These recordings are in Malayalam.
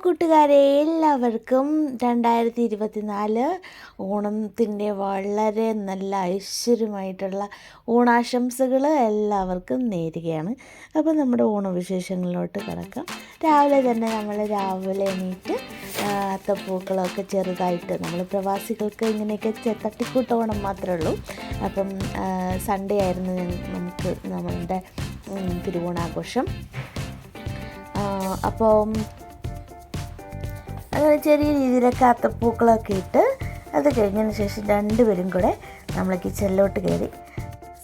കൂട്ടുകാരെ, എല്ലാവർക്കും 2024 ഓണത്തിൻ്റെ വളരെ നല്ല ഐശ്വര്യമായിട്ടുള്ള ഓണാശംസകൾ എല്ലാവർക്കും നേരുകയാണ്. അപ്പോൾ നമ്മുടെ ഓണവിശേഷങ്ങളിലോട്ട് കിടക്കാം. രാവിലെ തന്നെ രാവിലെ എണീറ്റ് അത്തപ്പൂക്കളമൊക്കെ ചെറുതായിട്ട് നമ്മൾ പ്രവാസികൾക്ക് ഇങ്ങനെയൊക്കെ തട്ടിക്കൂട്ട് ഓണം മാത്രമേ ഉള്ളൂ. അപ്പം സൺഡേ ആയിരുന്നു നമുക്ക് നമ്മളുടെ തിരുവോണാഘോഷം. അപ്പം ചെറിയ രീതിയിലൊക്കെ അത്തപ്പൂക്കളൊക്കെ ഇട്ട് അത് കഴിഞ്ഞതിന് ശേഷം രണ്ടുപേരും കൂടെ നമ്മൾ കിച്ചണിലോട്ട് കയറി.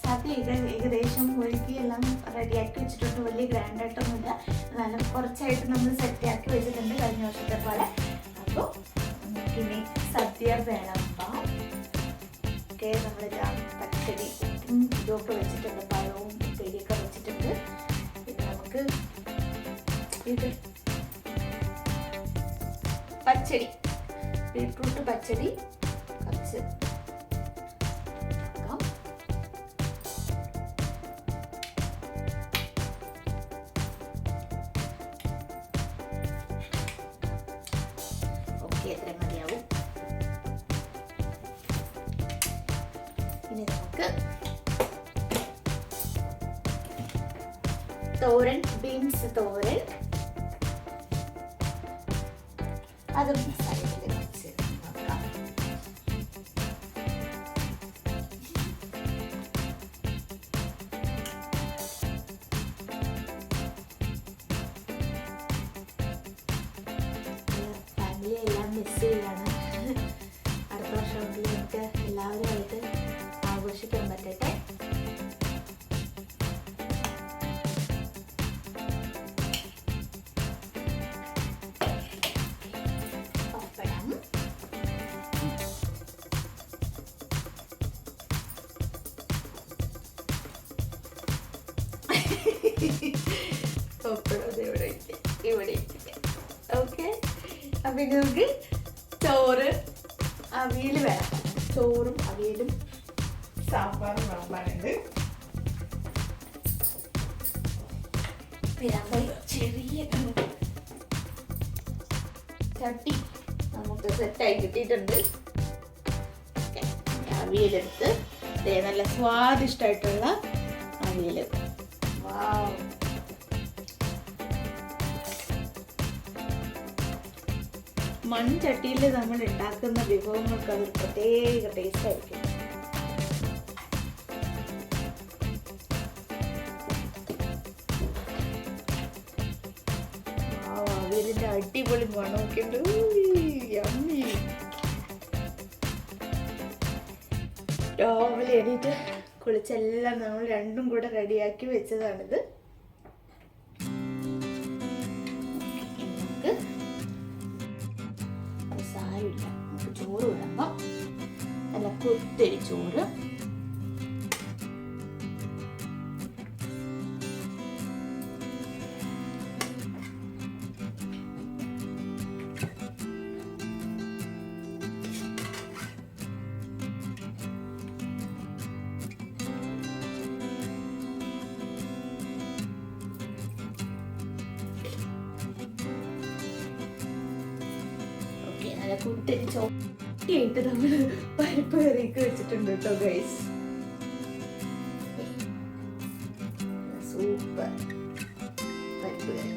സദ്യ ഏകദേശം ഒരുക്കി എല്ലാം റെഡിയാക്കി വെച്ചിട്ടുണ്ട്. വലിയ ഗ്രാൻഡായിട്ടൊന്നുമില്ല, എന്നാലും കുറച്ചായിട്ട് നമ്മൾ സെറ്റാക്കി വെച്ചിട്ടുണ്ട് കഴിഞ്ഞ വർഷത്തെ പോലെ. അപ്പോൾ നമുക്കിനി സദ്യ വേണം. ഓക്കെ, നമ്മൾ പച്ചടി ഇതൊക്കെ വെച്ചിട്ടുണ്ട്, പഴവും ഉപ്പേരിയൊക്കെ വെച്ചിട്ടുണ്ട്. പിന്നെ നമുക്ക് ഇത് പച്ചടി, ബീട്രൂട്ട് പച്ചടി കുറച്ച് ഓക്കെ, എത്ര മതിയാവും. ഇനി നമുക്ക് തോരൻ, ബീൻസ് തോരൻ, അതും സൈഡിൽ വെച്ച് നോക്കാം. ഫാമിലി എല്ലാം മിസ് ചെയ്യാണ്. അടുത്ത വർഷമെങ്കിലും നമുക്ക് എല്ലാവരുമായിട്ട് ആഘോഷിക്കാൻ പറ്റട്ടെ. ഇവിടെ ഓക്കെ. അപ്പം നമുക്ക് ചോറ്, അവിയൽ വേണം. ചോറും അവിയലും സാമ്പാറും വിളമ്പാനുണ്ട്. പിന്നെ ചെറിയ ചട്ടി നമുക്ക് സെറ്റായി കിട്ടിയിട്ടുണ്ട്. അവിയലെടുത്ത് നല്ല സ്വാദിഷ്ടമായിട്ടുള്ള അവിയൽ. വാവ്, മൺചട്ടിയിൽ നമ്മൾ ഉണ്ടാക്കുന്ന വിഭവങ്ങൾക്ക് അതൊരു പ്രത്യേക ടേസ്റ്റ് ആയിരിക്കും. അവിയലിന്റെ അടിപൊളി മണമൊക്കെ ഉണ്ട്. രാവിലെ എണീറ്റ് കുളിച്ചെല്ലാം നമ്മൾ രണ്ടും കൂടെ റെഡിയാക്കി വെച്ചതാണിത്. സാരമില്ല, നമുക്ക് ചോറ് വിളമ്പാം. നല്ല കുത്തരി ചോറ്. കുത്തരി ചോറായിട്ട് നമ്മൾ പരിപ്പ് കറിയൊക്കെ വെച്ചിട്ടുണ്ട് കേട്ടോ ഗൈസ്. സൂപ്പർ പരിപ്പ് കറി.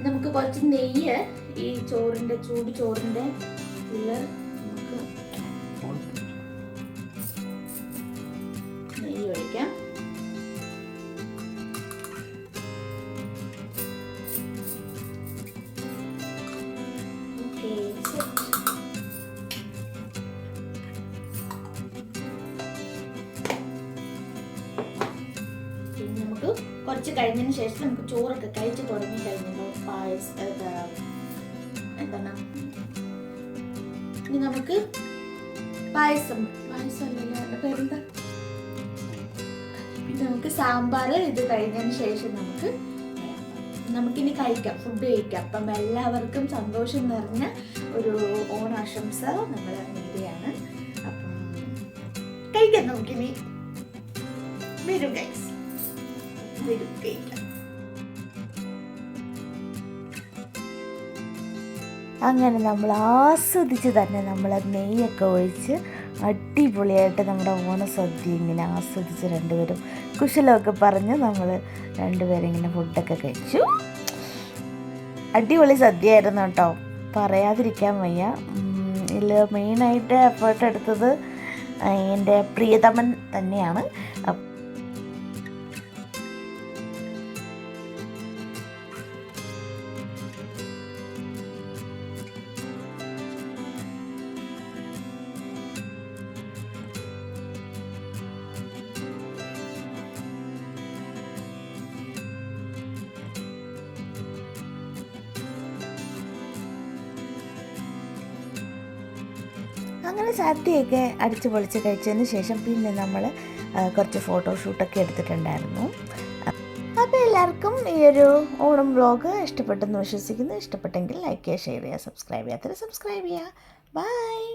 നമുക്ക് കുറച്ച് നെയ്യ് ഈ ചോറിൻ്റെ ചൂട് ചോറിൻ്റെ ഇതിൽ നമുക്ക് നെയ്യ് ഒഴിക്കാം. പിന്നെ നമുക്ക് കുറച്ച് കഴിഞ്ഞതിന് ശേഷം നമുക്ക് ചോറൊക്കെ കഴിച്ച് തുടങ്ങി കഴിഞ്ഞപ്പോൾ എന്താണ് ഇനി നമുക്ക് പായസം അല്ലല്ലോ എൻ്റെ പേരെന്താ, നമുക്ക് സാമ്പാർ ഇത് കഴിഞ്ഞതിന് ശേഷം നമുക്കിനി കഴിക്കാം, ഫുഡ് കഴിക്കാം. അപ്പം എല്ലാവർക്കും സന്തോഷം നിറഞ്ഞ ഒരു ഓണാശംസ നമ്മൾ നേരെയാണ്. അപ്പം കഴിക്കാം, നമുക്കിനി വരും ഗൈസ്, വരും കഴിക്കാം. അങ്ങനെ നമ്മൾ ആസ്വദിച്ച് തന്നെ നമ്മൾ നെയ്യൊക്കെ ഒഴിച്ച് അടിപൊളിയായിട്ട് നമ്മുടെ ഓണസദ്യ ഇങ്ങനെ ആസ്വദിച്ച് രണ്ടുപേരും കുശലമൊക്കെ പറഞ്ഞ് നമ്മൾ രണ്ടുപേരും ഇങ്ങനെ ഫുഡൊക്കെ കഴിച്ചു. അടിപൊളി സദ്യയായിരുന്നു കേട്ടോ, പറയാതിരിക്കാൻ വയ്യ. ഇതിൽ മെയിനായിട്ട് എഫേർട്ട് എടുത്തത് എൻ്റെ പ്രിയതമൻ തന്നെയാണ്. അങ്ങനെ സദ്യയൊക്കെ അടിച്ച് പൊളിച്ച് കഴിച്ചതിന് ശേഷം പിന്നെ നമ്മൾ കുറച്ച് ഫോട്ടോഷൂട്ടൊക്കെ എടുത്തിട്ടുണ്ടായിരുന്നു. അപ്പോൾ എല്ലാവർക്കും ഈ ഒരു ഓണം വ്ളോഗ് ഇഷ്ടപ്പെട്ടെന്ന് വിശ്വസിക്കുന്നു. ഇഷ്ടപ്പെട്ടെങ്കിൽ ലൈക്ക് ചെയ്യുക, ഷെയർ ചെയ്യുക, സബ്സ്ക്രൈബ് ചെയ്യാത്തവർ സബ്സ്ക്രൈബ് ചെയ്യുക. ബൈ.